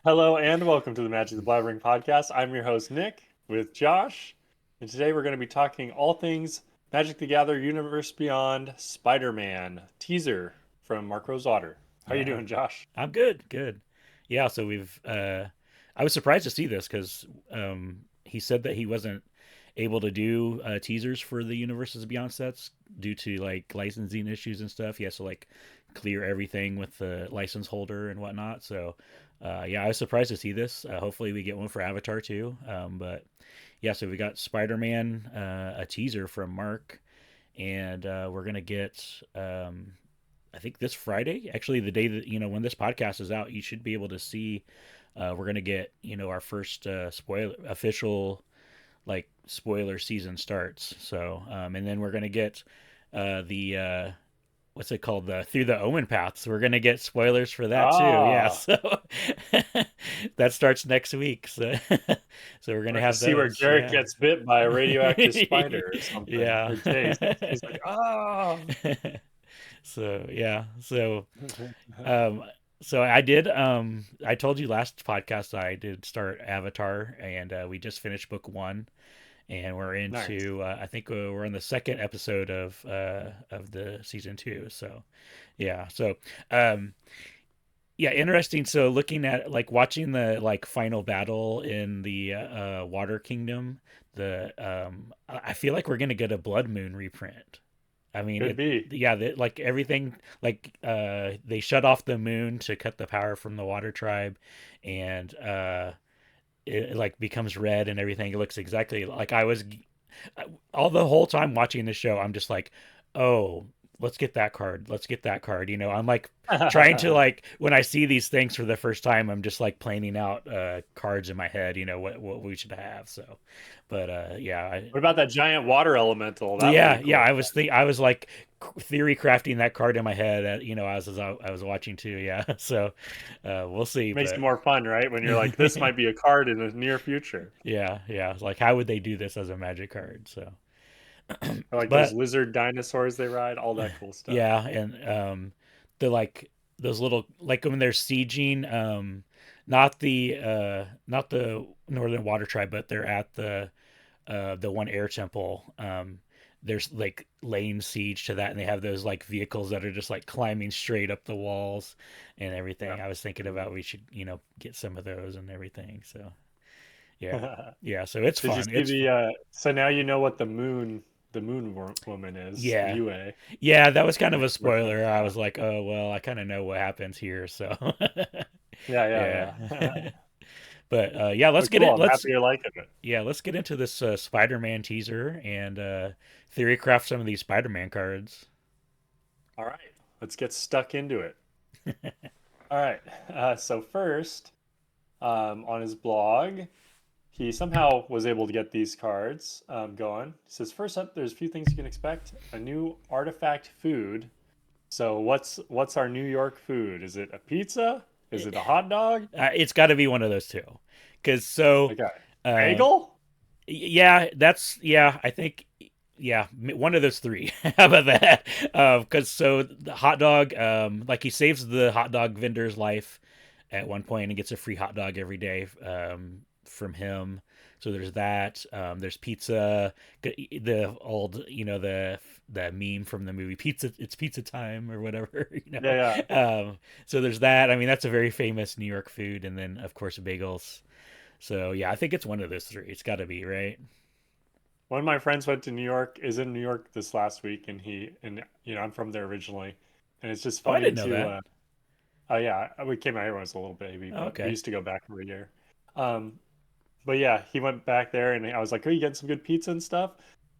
Hello and welcome to the Magic the Gathering podcast. I'm your host Nick with Josh, and today we're going to be talking all things Magic the Gathering Universe Beyond Spider-Man teaser from Mark Rosewater. How you Yeah, doing, Josh? I'm good. Good. Yeah, so I was surprised to see this because he said that he wasn't able to do teasers for the Universes Beyond sets due to like licensing issues and stuff. He has to like clear everything with the license holder and whatnot. So, yeah, I was surprised to see this. Hopefully, we get one for Avatar too. But yeah, so we got Spider Man, a teaser from Mark, and we're gonna get I think this Friday, actually the day that when this podcast is out, you should be able to see. We're gonna get our first spoiler official like spoiler season starts. So and then we're gonna get the what's it called, the through the Omen paths. We're gonna get spoilers for that too. Yeah, Ah, so that starts next week. So so we're we're gonna going to have see where those. Garrett Yeah. gets bit by a radioactive spider or something, Yeah. or Jace. He's like, ah. So yeah, um, so I did. I told you last podcast I did start Avatar, and we just finished book one, and we're Nice. into. I think we're on the second episode of the season two. So yeah, um, yeah, interesting. So looking at like watching the like final battle in the Water Kingdom, the I feel like we're gonna get a Blood Moon reprint. I mean, Could be. yeah, like everything, like they shut off the moon to cut the power from the water tribe, and it like becomes red and everything. It looks exactly like I was all the whole time watching the show. I'm just like, oh, let's get that card. Let's get that card. I'm like trying to like when I see these things for the first time, I'm just like planning out cards in my head. What we should have. So, but yeah, What about that giant water elemental? That would be yeah, cool. I was like theory crafting that card in my head, as I was watching too. Yeah, so we'll see, Makes it but more fun, right? When you're like, this might be a card in the near future. yeah, like how would they do this as a magic card? So, Or like those but lizard dinosaurs they ride, all that cool stuff. yeah, and the like those little like when they're sieging, not the Northern Water Tribe, but they're at the one air temple. There's like laying siege to that, and they have those like vehicles that are just like climbing straight up the walls and everything. I was thinking about we should get some of those and everything. So yeah, Yeah. yeah. So it's Did you fun. see It's the so now you know what the moon woman is, yeah, Yue. yeah. That was kind of Like a reference spoiler. to I that. was like, oh well, I kind of know what happens here. So Yeah, yeah. yeah, yeah. But yeah, let's But get cool, it. I'm happy you're liking it. Let's get into this Spider-Man teaser and theory craft some of these Spider-Man cards. All right, let's get stuck into it. All right. So first, on his blog, he somehow was able to get these cards going. He says, first up, there's a few things you can expect. A new artifact food. So what's our New York food? Is it a pizza? Is it a hot dog? It's got to be one of those two, because so Okay. uh, Bagel? yeah, that's yeah. I think yeah, one of those three. How about that? Because so the hot dog, like he saves the hot dog vendor's life at one point and gets a free hot dog every day from him. So there's that. There's pizza. The old, the meme from the movie Pizza. It's pizza time or whatever. Yeah, yeah. So there's that. I mean, that's a very famous New York food, and then of course bagels. So yeah, I think it's one of those three. It's got to be right. One of my friends went to New York, is in New York this last week, and I'm from there originally, and it's just Oh, I funny didn't know to that. oh yeah, we came out here when I was a little baby, Oh, but we okay. used to go back every year. Um, but yeah, he went back there, and I was like, "Oh, you getting some good pizza and stuff?"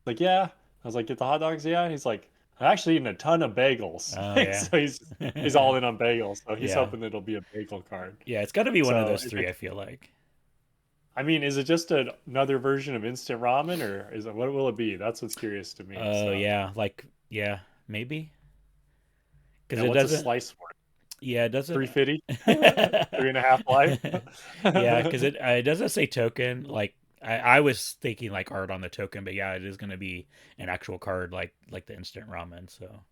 Like, yeah. I was like, "Get the hot dogs, yeah." And he's like, "I'm actually eating a ton of bagels." Oh Like, yeah. so he's all in on bagels, so he's Yeah. hoping it'll be a bagel card. Yeah, it's got to be one of So those three. I feel like. I mean, is it just another version of instant ramen, or is it what will it be? That's what's curious to me. Oh So, yeah, like yeah, maybe because and it what's a doesn't. slice worth? Yeah, it doesn't. 350, 3.5 life. Yeah, because it doesn't say token. Like I was thinking like art on the token, but yeah, it is going to be an actual card like the instant ramen. So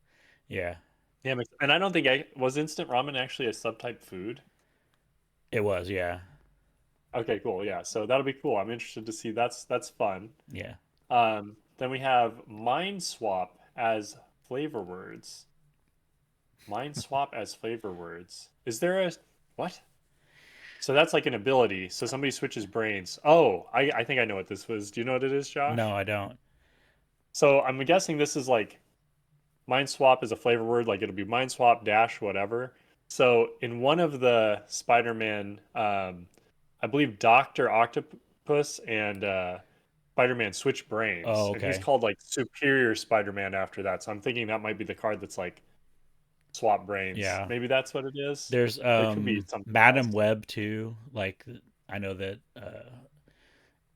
yeah. Yeah, and I don't think I was instant ramen actually a subtype food. It was, yeah, Okay, cool. Yeah, so that'll be cool. I'm interested to see. That's fun. yeah. Then we have mind swap as flavor words. Mind swap as flavor words. Is there a what? So that's like an ability. So somebody switches brains. Oh, I think I know what this was. Do you know what it is, No, Josh? I don't. So I'm guessing this is like mind swap is a flavor word, like it'll be mind swap dash whatever. So in one of the Spider-Man, I believe Doctor Octopus and Spider-Man switch Oh, brains, and he's okay. called like Superior Spider-Man after that. So I'm thinking that might be the card that's like swap brains. Yeah. Maybe that's what it is, There's but it could be something Madam else. Web too. Like I know that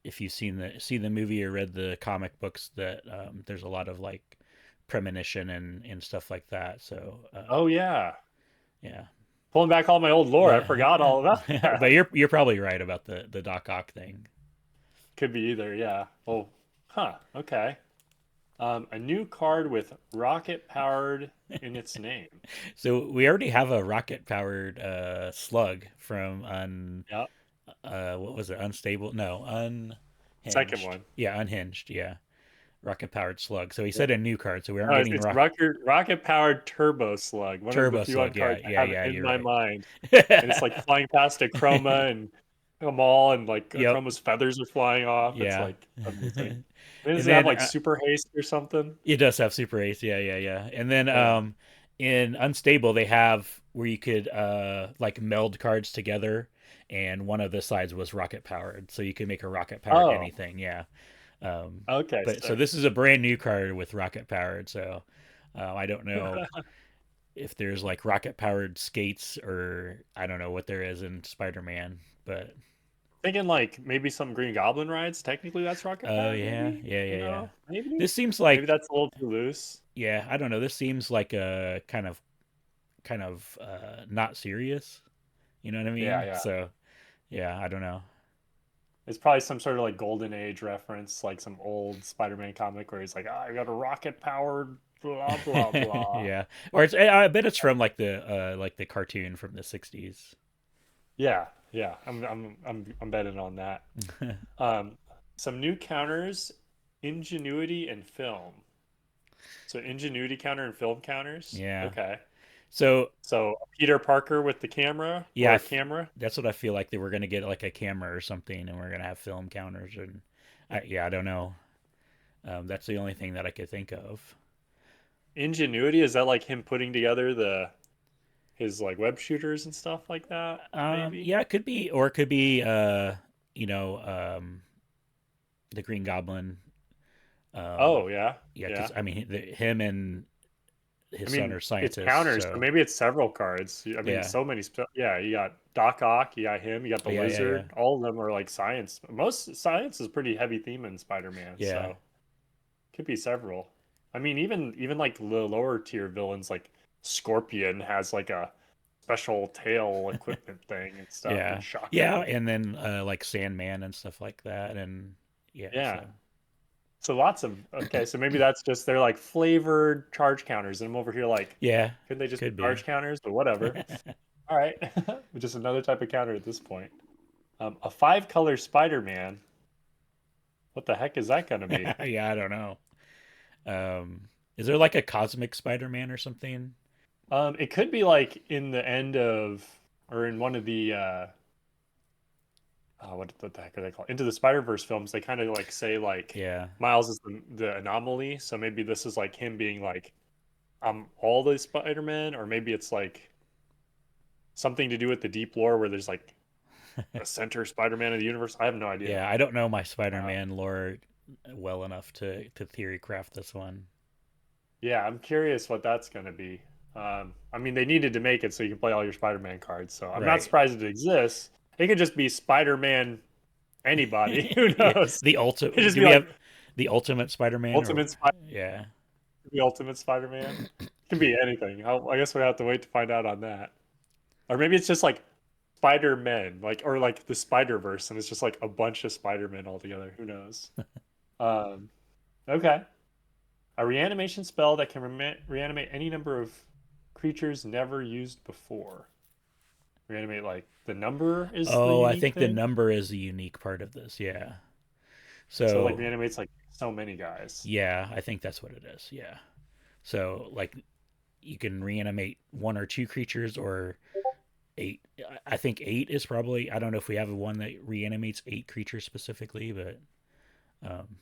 if you've seen the movie or read the comic books, that there's a lot of like premonition and stuff like that. So Oh yeah, yeah, pulling back all my old lore. I but forgot all about but that. you're probably right about the Doc Ock thing. Could be either. Yeah. Oh, huh. Okay. A new card with rocket powered in its name. So we already have a rocket powered slug from Yeah. what was it, unstable, no, Second unhinged, one. yeah, unhinged, yeah, rocket powered slug. So he Yeah. said a new card, so we aren't No, it's, getting it's rocket powered turbo slug. One of the turbo few slug. on Yeah, cards I yeah, have yeah, in you're my right. mind, and it's like flying past a chroma and a mall, and like a Yep. chroma's feathers are flying off. It's Yeah. like amazing. And Does it have then like super haste or something? it does have super ace. Yeah, yeah, yeah. And then Yeah. in unstable they have where you could like meld cards together, and one of the sides was rocket powered, so you could make a rocket powered Oh, anything. Yeah. Um, okay, but so sick. this is a brand new card with rocket powered. So I don't know if there's like rocket powered skates, or I don't know what there is in Spider-Man, but Thinking like maybe some Green Goblin rides. Technically, that's rocket oh powered. yeah, Maybe yeah, yeah, yeah. maybe This seems maybe like, that's a little too loose. yeah, I don't know. This seems like a kind of not serious. You know what I Yeah, mean? yeah. So yeah, I don't know. It's probably some sort of like golden age reference, like some old Spider-Man comic where he's like, "Ah, I got a rocket powered blah blah blah." Yeah, or it's, I bet it's from like the cartoon from the '60s. Yeah, yeah. I'm betting on that. Um, some new counters, ingenuity and film. So ingenuity counter and film counters. Yeah. Okay. So So Peter Parker with the camera yeah, or a camera. that's what I feel like, they were gonna get like a camera or something, and we're gonna have film counters, and yeah, I don't know. That's the only thing that I could think of. Ingenuity, is that like him putting together the his like web shooters and stuff like that? Maybe. Yeah, it could be, or it could be, you know, the Green Goblin. Um, Oh yeah, yeah, yeah. because I mean, him and his I son mean, are it's scientists, counters, so so maybe it's several cards. I mean, yeah, so many. Yeah, you got Doc Ock, you got him, you got the yeah, yeah, yeah, Lizard. All of them are like science. Most science is pretty heavy theme in Spider-Man, yeah. so could be several. I mean, even like the lower tier villains, like Scorpion has like a special tail equipment thing and stuff, and Yeah, Shocker. yeah, and then like Sandman and stuff like that, and yeah, so Yeah. So lots of okay, so maybe that's just they're like flavored charge counters, and I'm over here like, yeah, couldn't they just be could be. charge counters? But whatever. All right, just another type of counter at this point. A five color Spider-Man. What the heck is that gonna be? Yeah, I don't know. Is there like a cosmic Spider-Man or something? It could be like in the end of or in one of the what the heck are they called? Into the Spider-Verse films. They kind of like say like Yeah, Miles is the anomaly, so maybe this is like him being like all the Spider-Man, or maybe it's like something to do with the deep lore where there's like a center Spider-Man of the universe. I have no idea. yeah. I don't know my Uh, Spider-Man lore well enough to theory craft this one. yeah, I'm curious what that's going to be. I mean, they needed to make it so you can play all your Spider-Man cards, so I'm not Right. surprised it exists. It could just be Spider-Man anybody. Who Yeah, knows? the It could ultimate. just Do be we like have the ultimate Spider-Man, or Ultimate Spider, yeah, the Ultimate Spider-Man. It can be anything. I guess we have to wait to find out on that. Or maybe it's just like Spider-Men, like or like the Spider-Verse, and it's just like a bunch of Spider-Men all together. Who knows? Um, okay. A reanimation spell that can reanimate any number of creatures never used before. reanimate like the number is the Oh, I unique think the thing. number is the unique part of this. Yeah. So like So reanimates like so many guys. yeah, I think that's what it is. Yeah. So like you can reanimate one or two creatures or eight. I think eight is probably. I don't know if we have one that reanimates eight creatures specifically, but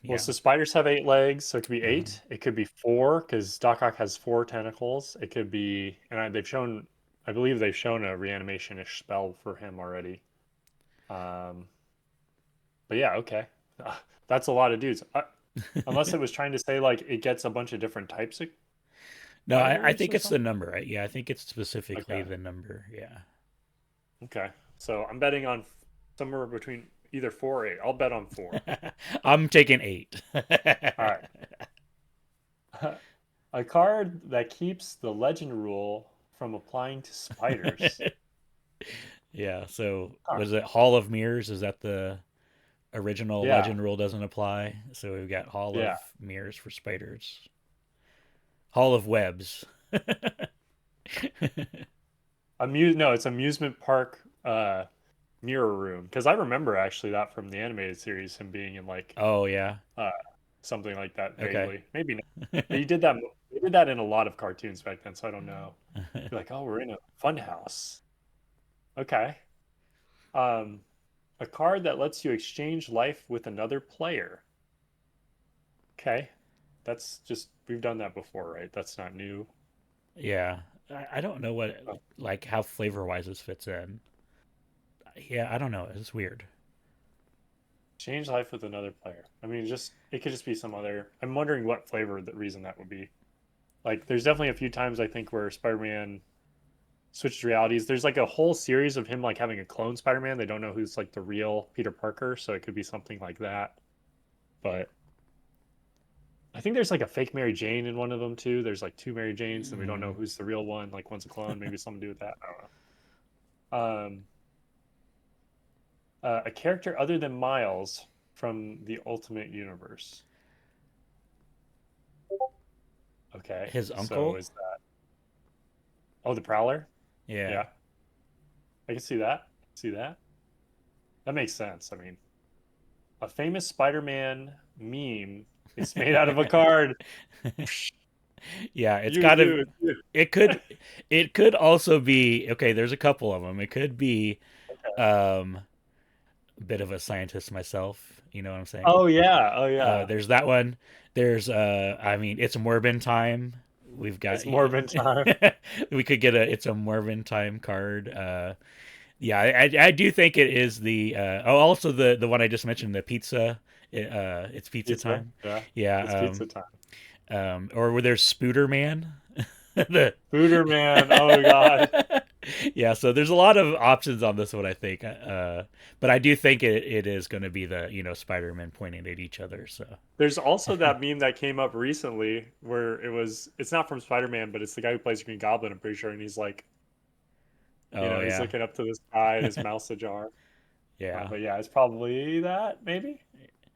Well, yeah. so spiders have 8 legs, so it could be Hmm. eight. It could be four because Doc Ock has four tentacles. It could be, and they've shown, I believe they've shown a reanimation-ish spell for him already. Um, but yeah, okay, that's a lot of dudes. Unless it was trying to say like it gets a bunch of different types of No, I spiders think or it's the something. number, right? Yeah, I think it's specifically Okay, the number. Yeah. okay. So I'm betting on somewhere between either four or eight. I'll bet on four. I'm taking eight. All right. A card that keeps the legend rule from applying to spiders. Yeah. So Huh. was it Hall of Mirrors? Is that the original Yeah, legend rule doesn't apply? So we've got Hall yeah. of Mirrors for spiders. Hall of Webs. No, it's amusement park mirror room. Because I remember actually that from the animated series, him being in like Oh yeah. uh something like that Okay. vaguely. Maybe not. They did that. They did that in a lot of cartoons back then, so I don't know. You're like, oh, we're in a fun house. Okay. Um, a card that lets you exchange life with another player. Okay. That's just we've done that before, right? That's not new. Yeah. I don't know what Oh, like how flavor wise this fits in. Yeah, I don't know. It's weird. change life with another player. I mean, just it could just be some other. I'm wondering what flavor the reason that would be. Like, there's definitely a few times I think where Spider-Man switched realities. There's like a whole series of him like having a clone Spider-Man. They don't know who's like the real Peter Parker, so it could be something like that. But I think there's like a fake Mary Jane in one of them too. There's like two Mary Janes, and we don't know Mm. who's the real one. Like one's a clone. Maybe something to do with that. I don't know. A character other than Miles from the Ultimate Universe. Okay, His so uncle? is that the Prowler? Yeah. Yeah, I can see that. See that? That makes sense. I mean, a famous Spider-Man meme is made out of a card. Yeah, it's You got to do. You. it could it could also be okay, there's a couple of them. It could be um a bit of a scientist myself, you know what I'm saying? Oh yeah. Oh yeah. There's that one. There's I mean, it's Morbin time. We've got It's Morbin time. we could get a it's a Morbin time card. Yeah, I do think it is the oh also the one I just mentioned, the pizza. It's pizza Pizza. time. Yeah. Yeah. It's pizza time. Or where there's Spooder Man. the Booter man. Oh god. yeah, so there's a lot of options on this one, I think. But I do think it is going to be the Spider-Man pointing at each other. So There's also that meme that came up recently where it's not from Spider-Man, but it's the guy who plays Green Goblin, I'm pretty sure, and he's like, oh he's yeah, looking up to the sky and his mouth's ajar. yeah, But yeah, it's probably that, maybe.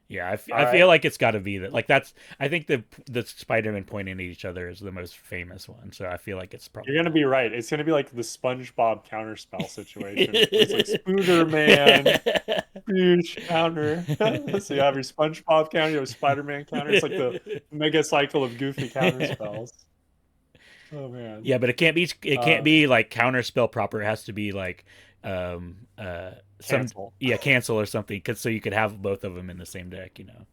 yeah. All I right. feel like it's got to be that. Like that's I think the Spider-Man pointing at each other is the most famous one. So I feel like it's You're probably gonna be right. It's gonna be like the SpongeBob counterspell situation where it's like Spooder Man, that. huge counter. So you have your SpongeBob counter, you have Spider-Man counter. It's like the mega cycle of goofy counterspells. Oh man. Yeah, but it can't Uh, be like counterspell proper. It has to be like some cancel. yeah, cancel or something cuz so you could have both of them in the same deck, you know.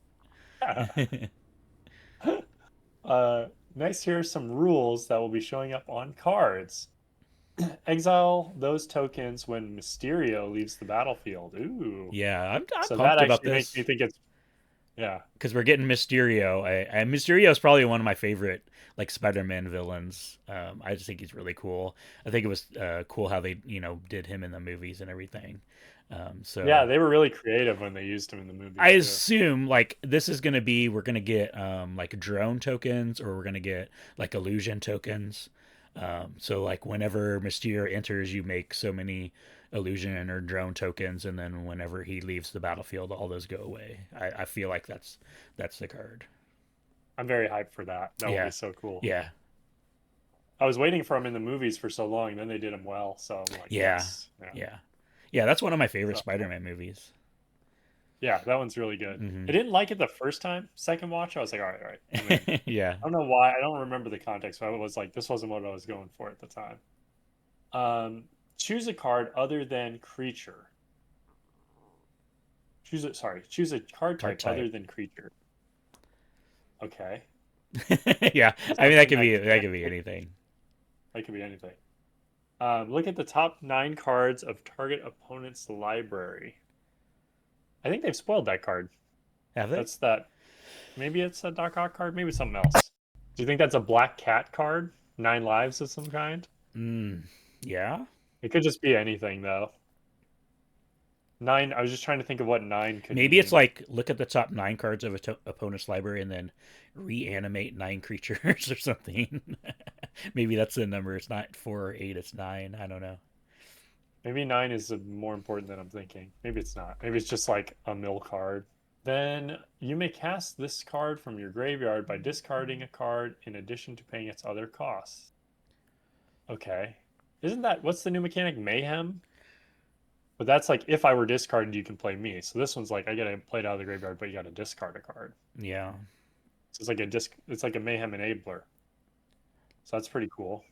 Next, here are some rules that will be showing up on cards. Exile those tokens when Mysterio leaves the battlefield. Ooh. Yeah, I'm So that pumped about actually makes me this think it's, yeah. cuz we're getting Mysterio. Mysterio is probably one of my favorite like Spider-Man villains. I just think he's really cool. I think it was cool how they, did him in the movies and everything. Yeah, So they were really creative when they used him in the I movies too. assume like this is gonna be we're gonna get like drone tokens or we're gonna get like illusion tokens. So like whenever Mysterio enters, you make so many illusion or drone tokens, and then whenever he leaves the battlefield, all those go away. I feel like that's the card. I'm very hyped for that. That will be Yeah, so cool. yeah. I was waiting for them in the movies for so long, and then they did them well. So I'm like, Yeah, yes, yeah. yeah, yeah. That's one of my favorite So Spider-Man movies. yeah, that one's really good. I Hmm. didn't like it the first time. Second watch, I was like, all right, I'm in. Yeah, I don't know why. I don't remember the context, but I was like, this wasn't what I was going for at the time. Um, choose a card other than creature. Choose a card card type type. other than creature. Okay. Yeah, I mean Something that that can't could be hit. anything. That could be anything. Look at the top 9 cards of target opponent's library. I think they've spoiled that card. Have they? That's that. Maybe it's a Doc Ock card. Maybe it's something else. Do you think that's a black cat card? 9 lives of some kind? Mm, yeah. It could just be anything, though. Nine. I was just trying to think of what 9 could Maybe it's mean. like look at the top 9 cards of a opponent's library and then reanimate 9 creatures or something. Maybe that's the number. It's not 4 or 8. It's 9. I don't know. Maybe 9 is more important than I'm thinking. Maybe it's not. Maybe it's just like a mill card. Then you may cast this card from your graveyard by discarding a card in addition to paying its other costs. Okay. Isn't that what's the new mechanic? Mayhem? But that's like if I were discarded, you can play me. So this one's like I get to play it out of the graveyard, but you got to discard a card. Yeah. So it's like a disc. It's like a mayhem enabler. So that's pretty cool.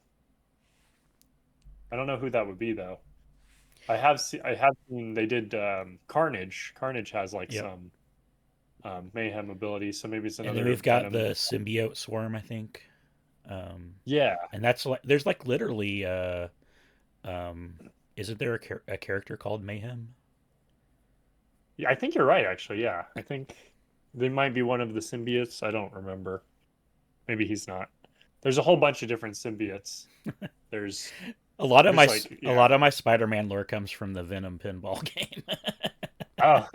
I don't know who that would be though. I have seen they did Carnage. Carnage has like Yep. some mayhem abilities, so maybe it's And then another we've got Venom. the symbiote swarm, I think. Um, Yeah, and that's like there's like literally um, isn't there a character called Mayhem? yeah. I think you're right. Actually, yeah. I think they might be one of the symbiotes. I don't remember. Maybe he's not. There's a whole bunch of different symbiotes. There's there's like A yeah. lot of my Spider-Man lore comes from the Venom pinball game. Oh,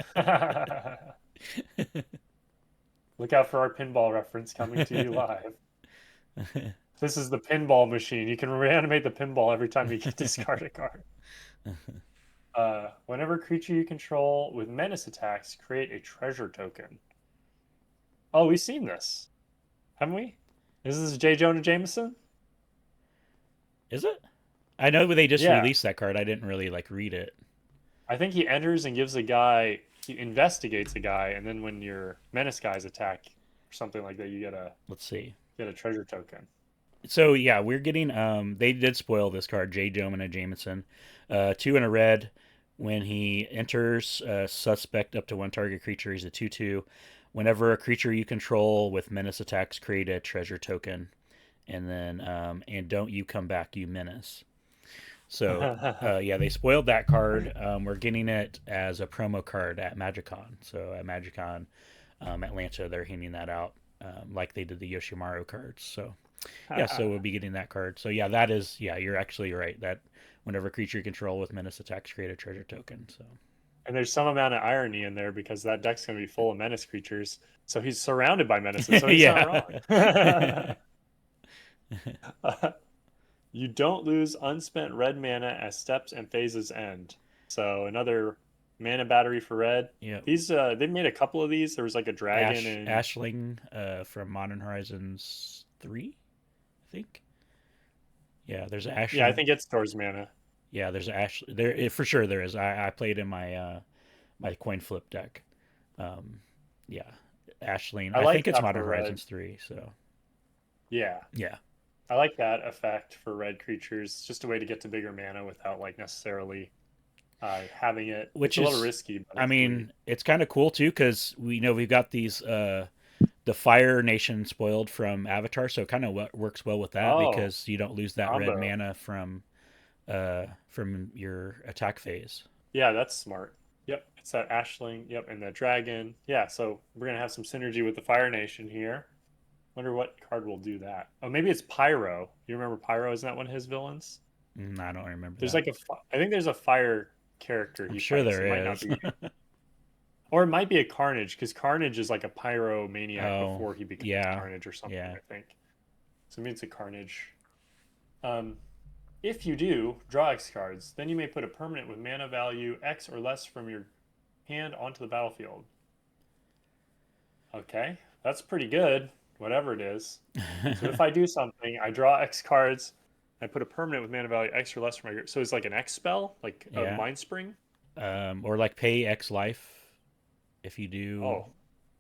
look out for our pinball reference coming to you live. This is the pinball machine. You can reanimate the pinball every time you get discard a card. Whenever creature you control with menace attacks, create a treasure token. Oh, we've seen this, haven't we? Is this J. Jonah Jameson? Is it? I know they just Yeah, released that card. I didn't really like read it. I think he enters and gives a guy. He investigates a guy, and then when your menace guys attack or something like that, you Let's see. get a treasure token. So yeah, we're getting they did spoil this card, J. Jonah Jameson. 2 and a red. When he enters, suspect up to one target creature. He's a 2/2. Whenever a creature you control with menace attacks, create a treasure token. And then and don't you come back, you menace. So yeah, they spoiled that card. We're getting it as a promo card at MagicCon. So at MagicCon Atlanta, they're handing that out like they did the Yoshimaru cards. So yeah, so we'll be getting that card. So yeah, that is yeah, you're actually right. That whenever creature you control with menace attacks, create a treasure token. So And there's some amount of irony in there because that deck's going to be full of menace creatures. So he's surrounded by menaces, so he's not yeah, wrong. You don't lose unspent red mana as steps and phases end. So another mana battery for red. yeah. These they made a couple of these. There was like a dragon and Ashling from Modern Horizons 3, I think. Yeah, there's yeah, I Ashling. think it stores mana. Yeah, there's Ash there for sure there is. I played in my my coin flip deck. Um, yeah, Ashling. I I like think it's that Modern for red. Horizons 3. So Yeah, yeah, I like that effect for red creatures. It's just a way to get to bigger mana without like necessarily having it. It's which a little is, risky, but I it's sweet. mean, it's kind of cool too because we know we've got these the Fire Nation spoiled from Avatar, so it kind of works well with that Oh, because you don't lose that red combo. mana from your attack phase. Yeah, that's smart. Yep, it's that Ashling. Yep, and the dragon. Yeah, so we're gonna have some synergy with the Fire Nation here. Wonder what card will do that. Oh, maybe it's Pyro. You remember Pyro? Isn't that one of his villains? I don't remember There's that. like I think there's a fire character I'm he sure fights. It might there not is. be, or it might be a Carnage because Carnage is like a pyro maniac Oh, before he becomes yeah, Carnage or something. yeah. I think. So maybe it's a Carnage. Um, if you do draw X cards, then you may put a permanent with mana value X or less from your hand onto the battlefield. Okay, that's pretty good. Whatever it is. So if I do something, I draw X cards. I put a permanent with mana value X or less for my group. So it's like an X spell, like a Yeah. Mind Spring. Or like pay X life if you do Oh,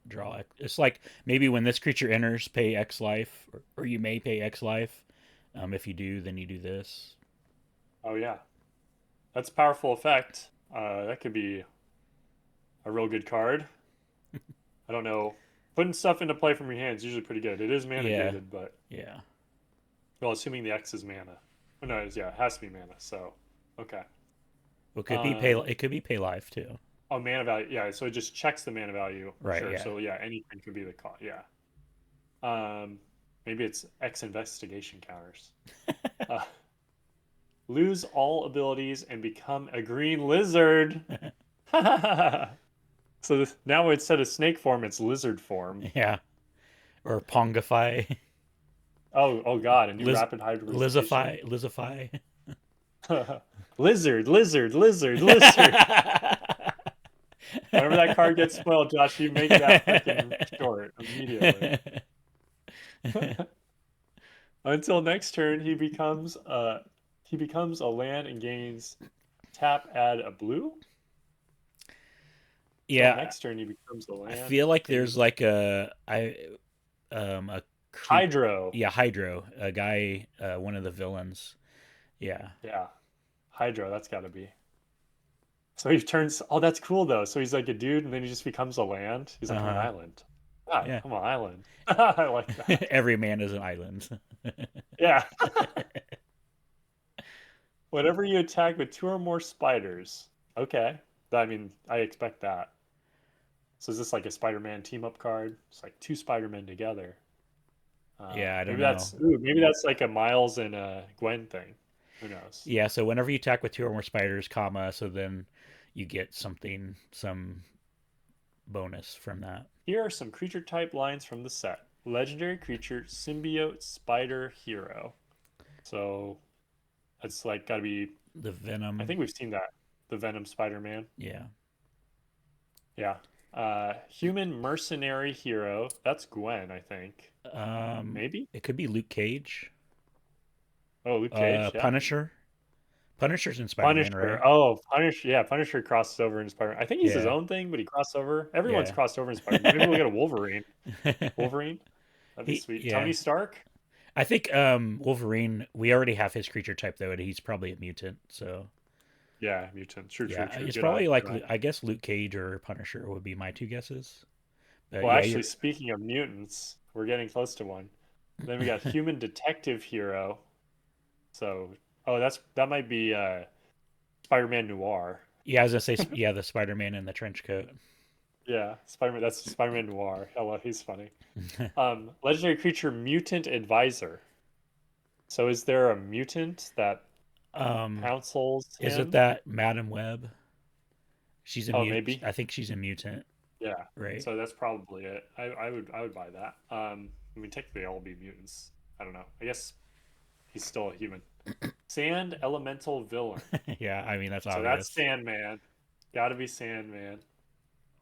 draw X. It's like maybe when this creature enters, pay X life, or you may pay X life. If you do, then you do this. oh yeah, that's a powerful effect. That could be a real good card. I don't know. Putting stuff into play from your hand is usually pretty good. It is mana Yeah, gated, but yeah. well, assuming the X is mana. Oh, no, yeah, it has to be mana. So, okay. Well, it could be pay. Um, It could be pay life too. oh, mana value. Yeah, so it just checks the mana value. Right. Sure. Yeah. So yeah, anything could be the cost. Yeah. Um, maybe it's X investigation counters. Uh, lose all abilities and become a green lizard. So now instead of snake form, it's lizard form. Yeah. Or pongify, Oh God, a new Liz, rapid hybridization. Lizify. Lizard, lizard, lizard, lizard. Whenever that card gets spoiled, Josh, you make that freaking short immediately. Until next turn, he becomes a land and gains tap, add a blue. Until Yeah, next turn, he becomes a I land, feel like there's gains like a creep. Hydro. Yeah, Hydro, a guy, one of the villains. Yeah, Yeah, Hydro. That's got to be. So he turns. Oh, that's cool though. So he's like a dude, and then he just becomes a land. He's like, I'm an uh-huh. island. Ah, Yeah. I'm an island. I like that. Every man is an island. Yeah. Whenever you attack with two or more spiders. Okay. I mean, I expect that. So is this like a Spider-Man team up card? It's like two Spider-Men together. Yeah, I don't Maybe know. that's like a Miles and a Gwen thing. Who knows? Yeah, so whenever you attack with two or more spiders, comma, so then you get something, some bonus from that. Here are some creature type lines from the set. Legendary creature, symbiote, spider, hero. So it's like got to be. The I Venom. think we've seen that. The Venom Spider-Man. Yeah. Yeah. Human mercenary hero. That's Gwen, I think. Maybe. It could be Luke Cage. Oh, Luke Cage. Yeah. Punisher. Punisher's in Spider-Man, Punisher. right? Oh, Punisher. Yeah, Punisher crosses over in Spider-Man. I think he's his Yeah. own thing, but he crossed over. Everyone's Yeah. crossed over in Spider-Man. Maybe we'll get a Wolverine. Wolverine. That'd be sweet. Yeah. Tony Stark. I think Wolverine. We already have his creature type though, and he's probably a mutant. So Yeah, mutant. True, true, yeah, true. it's Good eye. probably like Good eye. I guess Luke Cage or Punisher would be my two guesses. But Well, yeah, actually, you're speaking of mutants, we're getting close to one. Then we got human detective hero. So, oh, that might be Spider-Man Noir. yeah. I was gonna say yeah, the Spider-Man in the trench coat. Yeah, Spider-Man. That's Spider-Man Noir. Hello, he's funny. Legendary creature, mutant advisor. So, is there a mutant that um, counsels is it him? that Madam Web? She's a Oh, mute. maybe. I think she's a mutant, Yeah. right? So that's probably it. I would buy that. I mean, technically, all be mutants. I don't know. I guess he's still a human. Sand elemental villain. Yeah, I mean that's So that's obvious. Sandman. Got to be Sandman.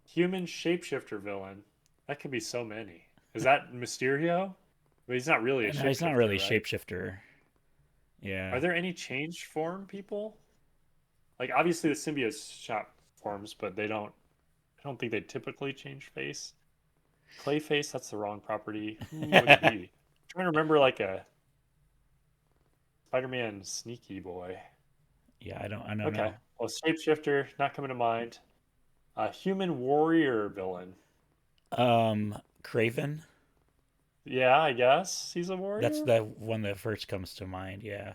Human shapeshifter villain. That could be so many. Is that Mysterio? But he's not really a And he's not really shapeshifter, a right? shapeshifter. Are Yeah. there any changed form people? Like obviously the symbiote shop forms, but they don't. I don't think they typically change face. Clayface, that's the wrong property. Who would it be? I'm trying to remember like a Spider-Man sneaky boy. Yeah, I don't Okay. know. Well, shapeshifter, not coming to mind. A human warrior villain. Craven. Yeah, I guess he's a That's warrior. the one that first comes to mind. Yeah.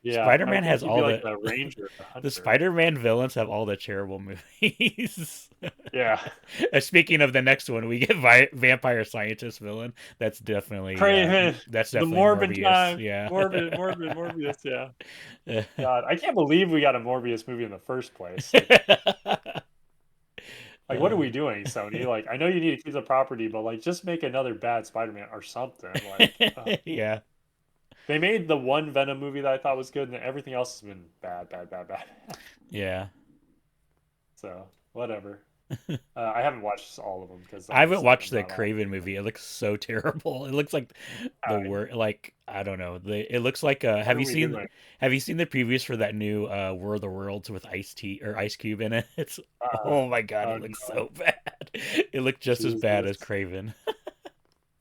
Yeah, I Spider-Man would think has he'd be all like the a ranger, a the hunter. Spider-Man villains have all the terrible movies. Yeah. Speaking of the next one, we get vampire scientist villain. Craven, That's the definitely Morbid Morbius. time. Yeah. Morbius, yeah. God, I can't believe we got a Morbius movie in the first place. Like, what are Uh, we doing, Sony? Like, I know you need to keep the property, but like, just make another bad Spider-Man or something. Like, yeah. they made the one Venom movie that I thought was good, and then everything else has been bad, bad, bad, bad. Yeah. So, whatever. I haven't watched all of them because I haven't obviously watched I'm the not all. Craven movie. It looks so terrible. It looks like the Uh, word, like I don't know. It looks like what are we doing? have you seen the previews for that new War of the Worlds with Ice T or Ice Cube in it? It's Uh, oh my god, oh it looks no, so bad. It looked just as bad as Jesus. Craven.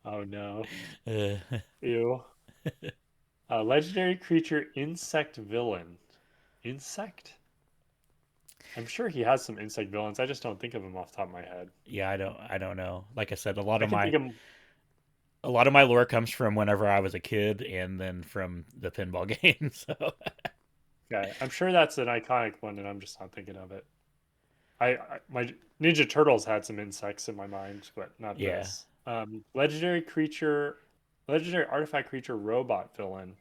Oh no. Uh, Ew. Legendary creature, insect villain. Insect? I'm sure he has some insect villains. I just don't think of him off the top of my head. yeah, I don't know. Like I said, I can think of. a lot of my lore comes from whenever I was a kid and then from the pinball game. So Okay, I'm sure that's an iconic one, and I'm just not thinking of it. My Ninja Turtles had some insects in my mind, but not yeah. this. Legendary creature, legendary artifact creature, robot villain.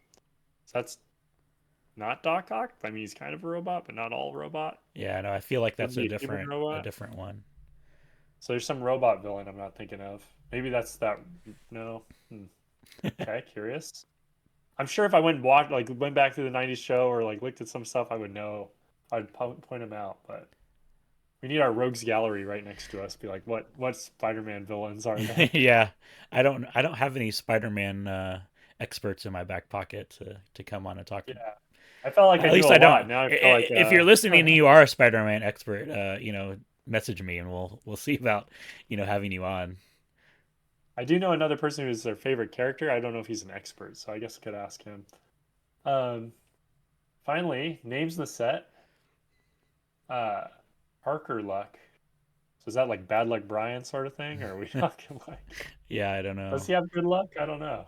So that's not Doc Ock. I mean, he's kind of a robot, but not all robot. Yeah, no, I feel like Wouldn't that's be a human a robot. different one. So there's some robot villain I'm not thinking of. Maybe that's that. No. Okay, curious. I'm sure if I went and watched, like, went back to the '90s show or like looked at some stuff, I would know. I'd point them out, but we need our rogues gallery right next to us. Be like, what Spider-Man villains are there? Yeah, I don't have any Spider-Man experts in my back pocket to come on and talk. Yeah, I felt like I At knew least a I lot. don't. Now I feel like If you're listening and you are a Spider-Man expert, message me and we'll see about having you on. I do know another person who's their favorite character. I don't know if he's an expert, so I guess I could ask him. Um, Finally, names in the set. Uh, Parker Luck. So is that like bad luck Brian sort of thing, or are we talking like? Yeah, I don't Does know. he have good luck? I don't know.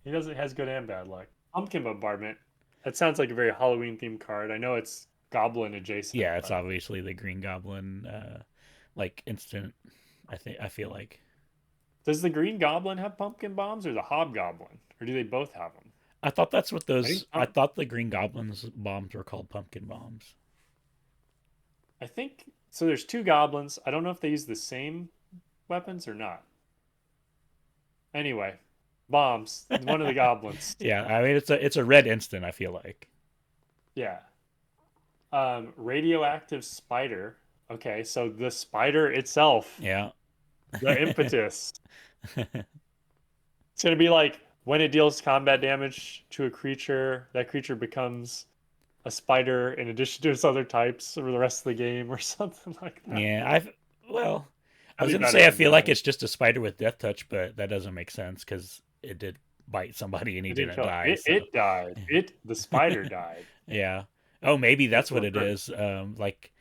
He doesn't has good and bad luck. Pumpkin bombardment. That sounds like a very Halloween themed card. I know it's goblin adjacent, Yeah, it's but obviously the Green Goblin, like instant. I feel like. does the Green Goblin have pumpkin bombs or the Hobgoblin, or do they both have them? I thought that's what I think I thought the Green Goblin's bombs were called pumpkin bombs. I think so. There's two goblins. I don't know if they use the same weapons or not. Anyway, bombs. One of the goblins. Yeah, I mean it's a red instant. I feel like. Yeah. Radioactive spider. Okay, so the spider itself, Yeah. the impetus. It's gonna be like when it deals combat damage to a creature, that creature becomes a spider in addition to its other types for the rest of the game or something like that. Yeah, I've well, I was That'd be gonna better say I than feel like nothing. it's just a spider with death touch, but that doesn't make sense because it did bite somebody and he It didn't didn't kill it. die. It So died. The spider died. yeah. Oh, maybe That's that's the what it first. is. Like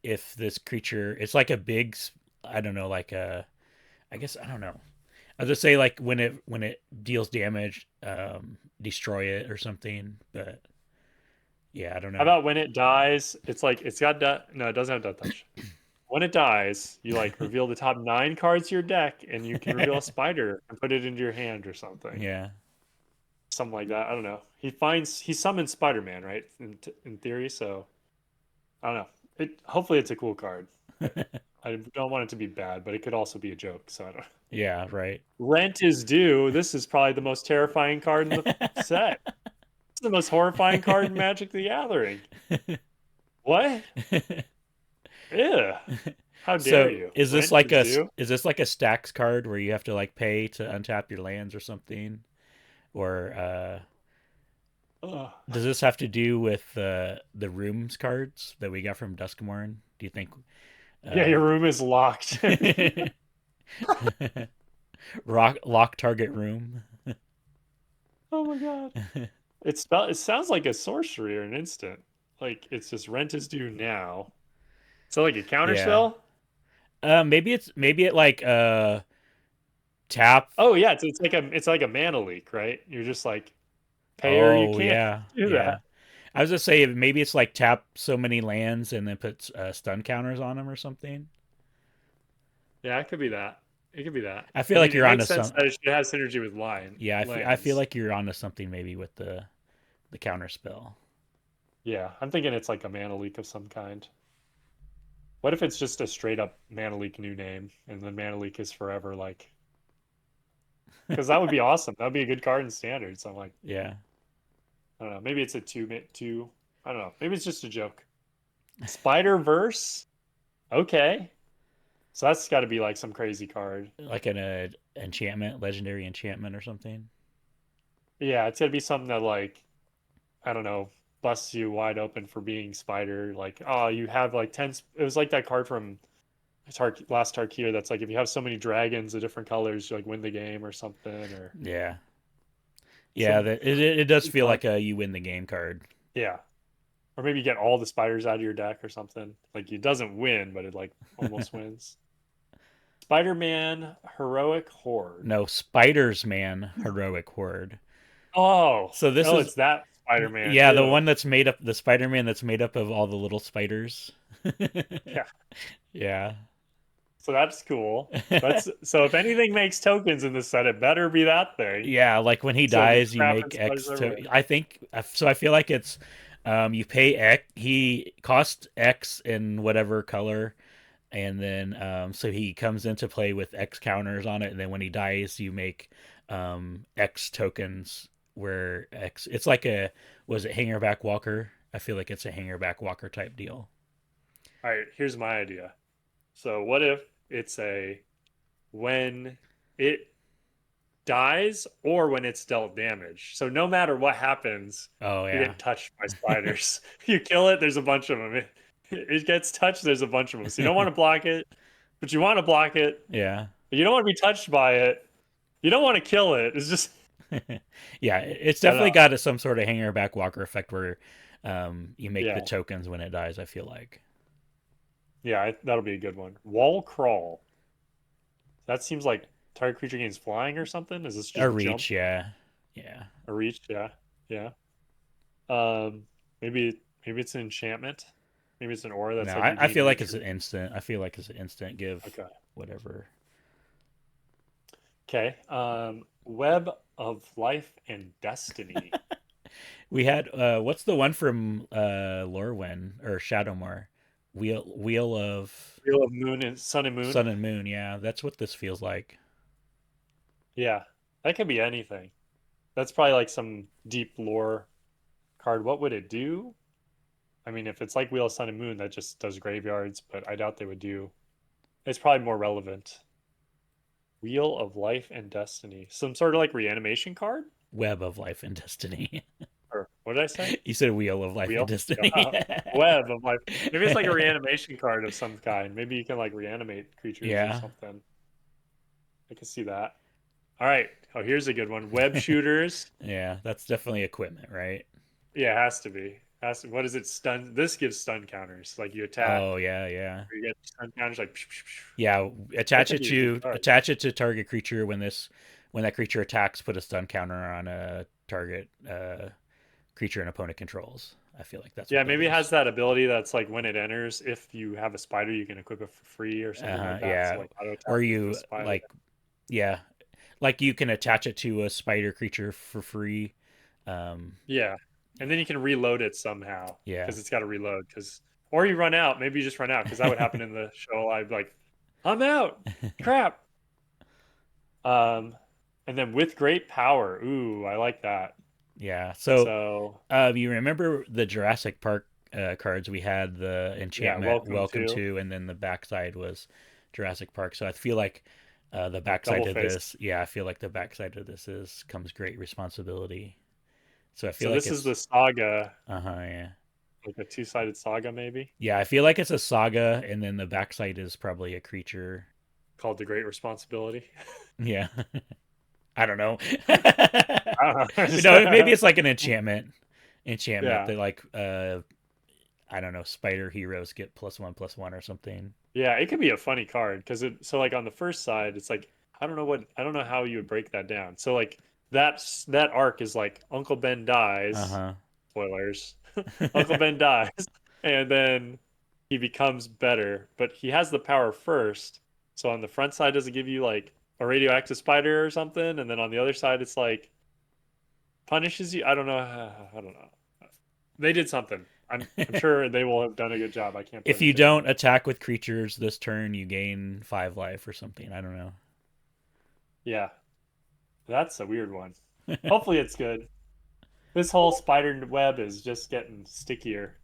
if this creature, it's like a big, I don't know, like a, I guess I don't know. I was just say like when it deals damage, destroy it or something. But yeah, I don't How know. about when it dies? It's like it's got death. No, it doesn't have death touch. When it dies, you like reveal the top 9 cards of your deck, and you can reveal a spider and put it into your hand or something. Yeah. Something like that. I don't know. He summons Spider-Man, right? In theory, so I don't know. Hopefully it's a cool card. I don't want it to be bad, but it could also be a joke. So I don't. Yeah. Right. Rent is due. This is probably the most terrifying card in the set. It's the most horrifying card in Magic the Gathering. What? Ew. How dare So you? Rent is due. is this like a stacks card where you have to like pay to untap your lands or something? Or Ugh. does this have to do with the rooms cards that we got from Duskmorn? Do you think Yeah, uh, your room is locked. lock target room? Oh my god. It sounds like a sorcery or an instant. Like it's just rent is due now. So like a Yeah. counterspell? Maybe it like tap. Oh yeah, it's like a mana leak, right? You're just like pay or you Oh can't yeah, do yeah. that. I was just saying maybe it's like tap so many lands and then put stun counters on them or something. Yeah, it could be that. It could be that. I I feel like mean, it you're onto makes sense some. that it should have synergy with Yeah, I feel lands. like you're onto something maybe with the counter spell. Yeah, I'm thinking it's like a mana leak of some kind. What if it's just a straight up mana leak new name and then mana leak is forever like because that would be awesome. That would be a good card in standard. So I'm like, Yeah. I don't know. Maybe it's a two. I don't know. Maybe it's just a joke. Spider Verse. Okay. So that's got to be like some crazy card. like an enchantment, legendary enchantment or something. Yeah, it's got to be something that like I don't know, busts you wide open for being Spider. Like, oh, you have like 10. It was like that card from last Tarkir that's like if you have so many dragons of different colors, you like win the game or something or Yeah, yeah. some That it does feel fun. like a you win the game card. Yeah. Or maybe you get all the spiders out of your deck or something. Like it doesn't win, but it like almost wins. Spider-Man Heroic Horde. No, Spiders Man heroic horde. Oh, So this oh, is it's that Spider-Man yeah, the too. one that's made up, the Spider Man that's made up of all the little spiders. Yeah. Yeah. So that's cool. That's so if anything makes tokens in this set, it better be that thing. Yeah, like when he So it'll be dies, you crapping make spiders X to. everywhere. I think so. I feel like it's you pay X. He costs X in whatever color, and then so he comes into play with X counters on it, and then when he dies, you make X tokens where X. It's like a was it Hangerback Walker? I feel like it's a Hangerback Walker type deal. All right, here's my idea. So what if it's a when it dies or when it's dealt damage. So no matter what happens, Oh you yeah, get touched by spiders. You kill it, there's a bunch of them. It gets touched, there's a bunch of them. So you don't want to block it, but you want to block it. yeah. But you don't want to be touched by it. You don't want to kill it. It's just Yeah, it's I don't definitely know. got some sort of hanger back walker effect where you make the Yeah, tokens when it dies. I feel like yeah, that'll be a good one. Wall crawl. That seems like target creature gains flying or something. Is this a just jump reach. Yeah, yeah, or reach? Yeah, yeah. Maybe it's an enchantment. Maybe it's an aura no, that's like you I gain feel like it's reach. an instant. I feel like it's an instant give Okay. whatever. Okay. Web of Life and Destiny. We had what's the one from Lorwyn or Shadowmoor? Wheel of Wheel of Moon and Sun and Moon. Sun and Moon. Yeah, that's what this feels like. Yeah, that could be anything. That's probably like some deep lore card. What would it do? I mean, if it's like Wheel of Sun and Moon, that just does graveyards, but I doubt they would do. It's probably more relevant. Wheel of Life and Destiny. Some sort of like reanimation card? Web of Life and Destiny. Or what did I say? You said Wheel of Life and Wheel? Destiny. Web of Life. Maybe it's like a reanimation card of some kind. Maybe you can like reanimate creatures or Yeah. something. I can see that. All right. Oh, here's a good one. Web shooters. Yeah, that's definitely equipment, right? Yeah, it has to be. Has to, what is it? Stun. This gives stun counters. Like you attack, Oh yeah, yeah, or you get stun counters. Like psh, psh, psh. yeah. That could be a good card. Attach it to target creature when that creature attacks. Put a stun counter on a target creature an opponent controls. I feel like that's Yeah, what that maybe it has is. that ability that's like when it enters, if you have a spider, you can equip it for free or something like that. So Yeah, like auto or attack with the you spider. like yeah, like you can attach it to a spider creature for free. Um, Yeah, and then you can reload it somehow yeah. because it's got to reload. Because or you run out. Maybe you just run out because that would happen in the show. I'd be like, I'm out. Crap. Um, and then with great power. Ooh, I like that. Yeah. So, So you remember the Jurassic Park cards? We had the yeah, enchantment welcome Welcome to to, and then the backside was Jurassic Park. So I feel like the like backside double of face. this, yeah, I feel like the backside of this is comes great responsibility. So I feel So like this is it's, the saga, yeah, like a two-sided saga maybe yeah. I feel like it's a saga, and then the backside is probably a creature. called the Great Responsibility. Yeah, I don't know. I don't know. No, maybe it's like an enchantment Yeah, that like I don't know, spider heroes get +1/+1 or something. yeah, it could be a funny card because it. So like on the first side, it's like I don't know how you would break that down. So like that arc is like Uncle Ben dies. Uh Spoilers. Uncle huh. Ben dies, and then he becomes better, but he has the power first. So on the front side, does it give you like a radioactive spider or something? And then on the other side, it's like punishes you. I don't know. I don't know. They did something. I'm sure they will have done a good job. I can't put If you anything on don't it. attack with creatures this turn, you gain 5 life or something. I don't Yeah, that's a weird one. know. Hopefully it's good. This whole spider web is just getting stickier.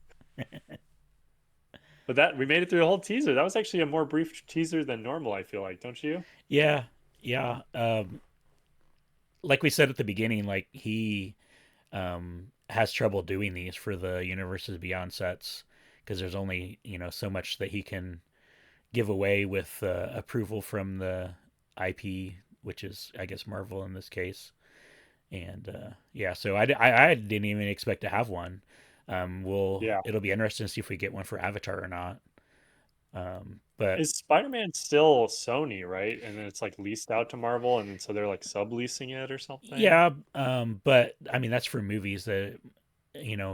But that we made it through the whole teaser. That was actually a more brief teaser than normal, I feel like, don't you? Yeah, yeah. Like we said at the beginning, like he has trouble doing these for the Universes Beyond sets because there's only so much that he can give away with approval from the IP, which is I guess Marvel in this case. And yeah, so I didn't even expect to have one. Yeah. It'll be interesting to see if we get one for Avatar or not. But Is Spider-Man still Sony, right? And then it's like leased out to Marvel, and then so they're like subleasing it or something? yeah, but I mean that's for movies that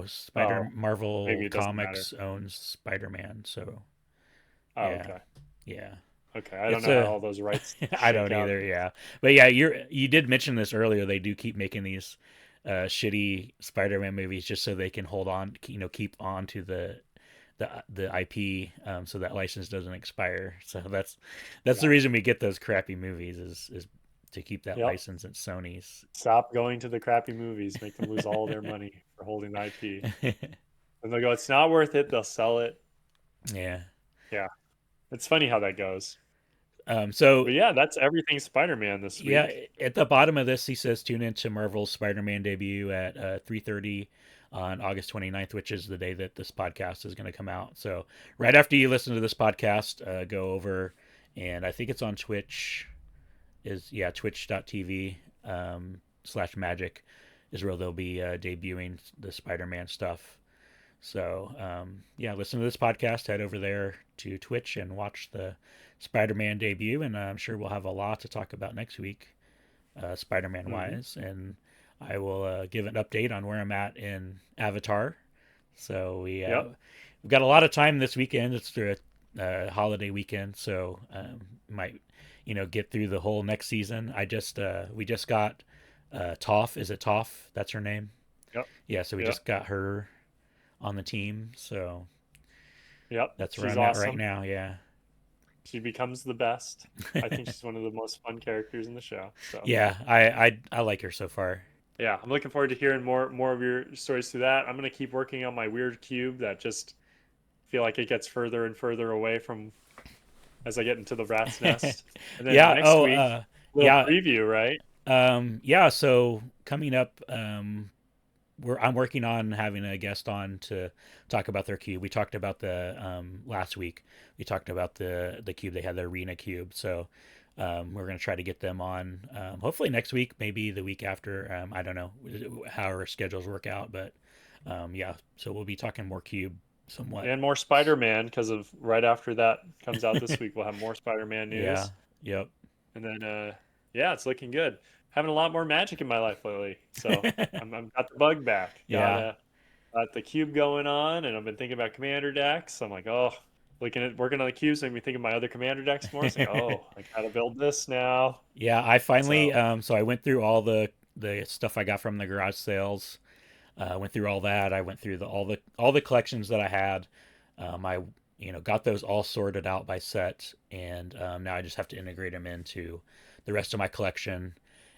Spider Oh, maybe Marvel it doesn't matter. Comics owns Spider-Man, so Oh, yeah, okay. yeah. Okay. I don't It's know how a all those rights I shake don't out. either, yeah. But yeah, you did mention this earlier. They do keep making these shitty Spider-Man movies just so they can hold on, keep on to the IP, so that license doesn't expire. So that's the Yeah. reason we get those crappy movies is to keep that Yep. license at Sony's. Stop going to the crappy movies, make them lose all their money for holding the IP. And they'll go, it's not worth it. They'll sell it. Yeah. Yeah. It's funny how that goes. So But yeah, that's everything Spider-Man this yeah, week. at the bottom of this, he says tune into Marvel's Spider-Man debut at 3:30 on August 29th, which is the day that this podcast is going to come out. So right after you listen to this podcast, go over, and I think it's on Twitch. Is yeah, twitch.tv slash magic is where they'll be debuting the Spider-Man stuff. So yeah, listen to this podcast. Head over there to Twitch and watch the Spider-Man debut, and I'm sure we'll have a lot to talk about next week, Spider-Man Hmm. wise, and I will give an update on where I'm at in Avatar. So Yep. we've got a lot of time this weekend. It's the holiday weekend, so might get through the whole next season. We just got Toph. Is it Toph? That's her name. Yep. Yeah, so we Yep. just got her on the team. So Yep. that's where She's I'm at right awesome. now. Yeah. She becomes the best. I think she's one of the most fun characters in the show. So Yeah, I like her so far. yeah, I'm looking forward to hearing more of your stories through that. I'm gonna keep working on my weird cube that just feel like it gets further and further away from as I get into the rat's nest. And then Yeah. next Oh, week, little yeah. preview, right? Yeah. So coming up, I'm working on having a guest on to talk about their cube. We talked about the last week. We talked about the cube. They had the arena cube. So we're gonna try to get them on. Hopefully next week, maybe the week after. I don't know how our schedules work out, but yeah. So we'll be talking more cube somewhat. And more Spider-Man because of right after that comes out this week, we'll have more Spider-Man Yeah. news. Yep. And then yeah, it's looking good. Having a lot more magic in my life lately. So I'm got the bug back. Yeah. Got the cube going on, and I've been thinking about commander decks. I'm like, oh, looking at working on the cubes made me think of my other commander decks more. It's like, oh, I gotta build this now. Yeah, I finally So so I went through all the stuff I got from the garage sales. Went through all that. I went through all the collections that I had. I got those all sorted out by set, and now I just have to integrate them into the rest of my collection.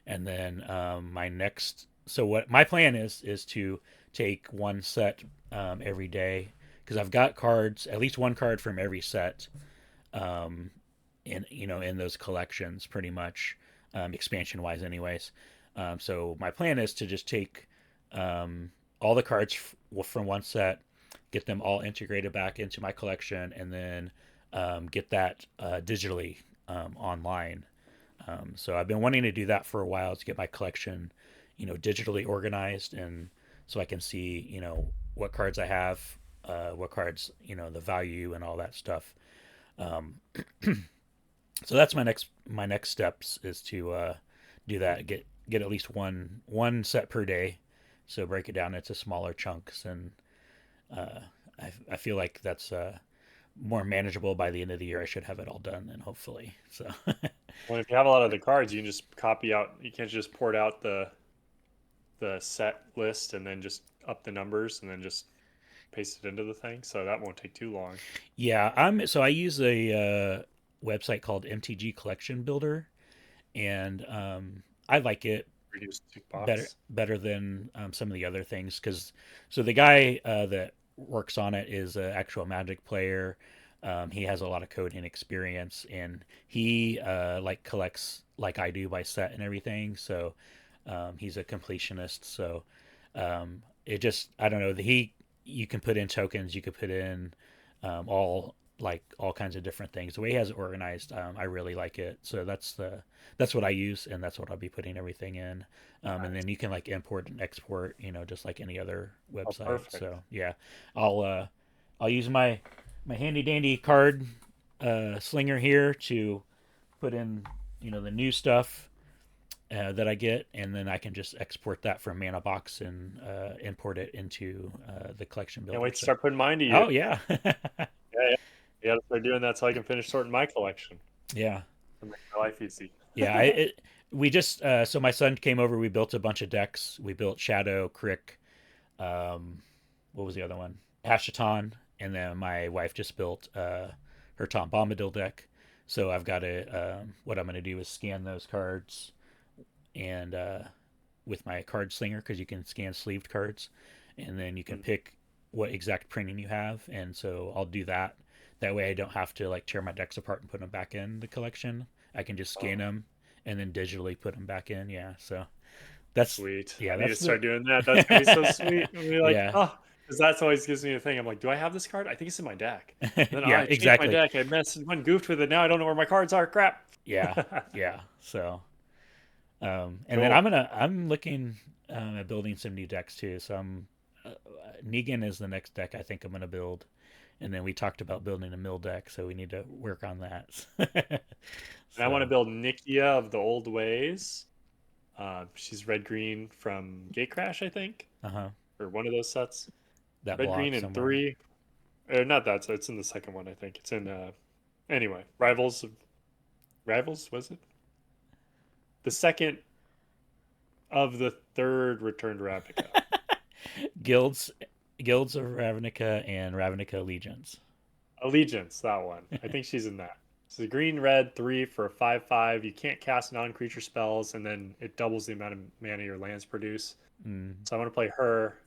And then my next, so what my plan is to take one set every day because I've got cards, at least one card from every set, um, in those collections, pretty much expansion wise, anyways. So my plan is to just take all the cards from one set, get them all integrated back into my collection, and then get that digitally online. So I've been wanting to do that for a while to get my collection, digitally organized, and so I can see, what cards I have, what cards, the value and all that stuff. Um, so that's my next steps is to do that. Get at least one set per day. So break it down into smaller chunks, and uh, I feel like that's more manageable by the end of the year. I should have it all done, and hopefully, so well, if you have a lot of the cards, you can just copy out. You can't just port out the set list and then just up the numbers and then just paste it into the thing. So that won't take too long. yeah. I use a website called MTG Collection Builder, and I like it Reduce tick box. better than some of the other things because so the guy that works on it is an actual Magic player. He has a lot of coding experience, and he like collects like I do by set and everything. So he's a completionist. So it just I don't know. He you can put in tokens, you could put in all like all kinds of different things. The way he has it organized, I really like it. So that's what I use, and that's what I'll be putting everything in. And then Nice. you can like import and export, just like any other Oh, website. perfect. So yeah, I'll uh, I'll use my handy dandy card slinger here to put in the new stuff that I get, and then I can just export that from Mana Box and import it into the collection Can't builder. wait to So start putting mine to use. oh yeah, Yeah, yeah. You gotta start doing that so I can finish sorting my collection yeah. and make my life easy. Yeah, we just so my son came over. We built a bunch of decks. We built Shadow, Crick. Um, what was the other one? Hashaton, and then my wife just built her Tom Bombadil deck. So I've got to what I'm going to do is scan those cards and with my card slinger because you can scan sleeved cards, and then you can Mm. pick what exact printing you have, and so I'll do that. That way, I don't have to like tear my decks apart and put them back in the collection. I can just scan Oh, them and then digitally put them back in. Yeah, so that's sweet. yeah, I need to that's the start doing that. That's gonna be so sweet. I'll be like, yeah, oh, because that's always gives me a thing. I'm like, do I have this card? I think it's in my deck. And then yeah, I changed my exactly. deck. I messed one goofed with it. Now I don't know where my cards are. Crap. Yeah, yeah. So and then Cool. I'm looking at building some new decks too. So Negan is the next deck I think I'm gonna build, and then we talked about building a mill deck, so we need to work on that. And I want to So build Nikia of the old ways. She's red green from Gatecrash, I think, uh-huh, or one of those sets. that Red block green and somewhere. three. Or not that, so it's in the second one, I think. It's in anyway, Rivals, was it? The second of the third Return to Ravnica. guilds Guilds of Ravnica and Ravnica Allegiance. Allegiance, that one. I think she's in that. So green, red, three for a 5/5. You can't cast non-creature spells, and then it doubles the amount of mana your lands produce. Mm. So I want to play her.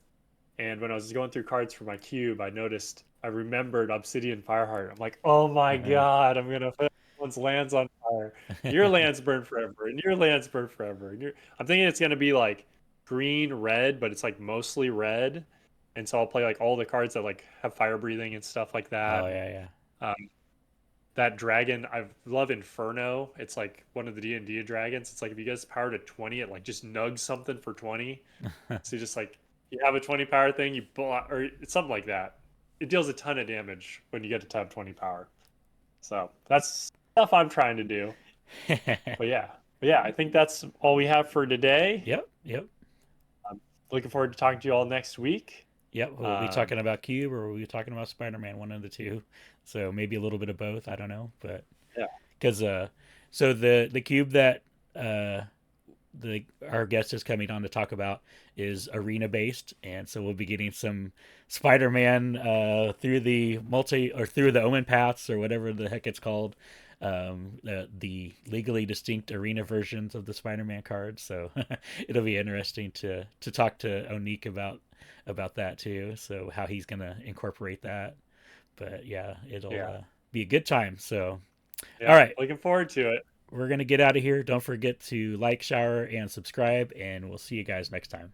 And when I was going through cards for my cube, I remembered Obsidian Fireheart. I'm like, oh my Uh-huh. god, I'm gonna put one's lands on fire. Your lands burn forever, and your lands burn forever. I'm thinking it's gonna be like green, red, but it's like mostly red. And so I'll play like all the cards that like have fire breathing and stuff like Oh that. yeah, Um, that dragon, I love Inferno. It's like one of the D&D dragons. It's like if you guys power to 20, it like just nugs something for 20. yeah. So you just like you have a 20 power thing, you block or it's something like that. It deals a ton of damage when you get to tab 20 power. So that's stuff I'm trying to do. But yeah. But yeah, I think that's all we have for today. Yep, yep, I'm looking forward to talking to you all next week. yep. We'll be Um, talking about Cube, or we'll be talking about Spider-Man, one of the two. So maybe a little bit of both. I don't know, but yeah. because so the cube that uh the our guest is coming on to talk about is arena based, and so we'll be getting some Spider-Man through the multi or through the Omen paths or whatever the heck it's called. The legally distinct arena versions of the Spider-Man cards. So it'll be interesting to talk to Onique about that too. So how he's gonna incorporate that. But yeah, it'll Yeah. be a good time. So all Yeah. right, Looking forward to it. we're going to get out of here. Don't forget to like, shower, and subscribe, and we'll see you guys next time.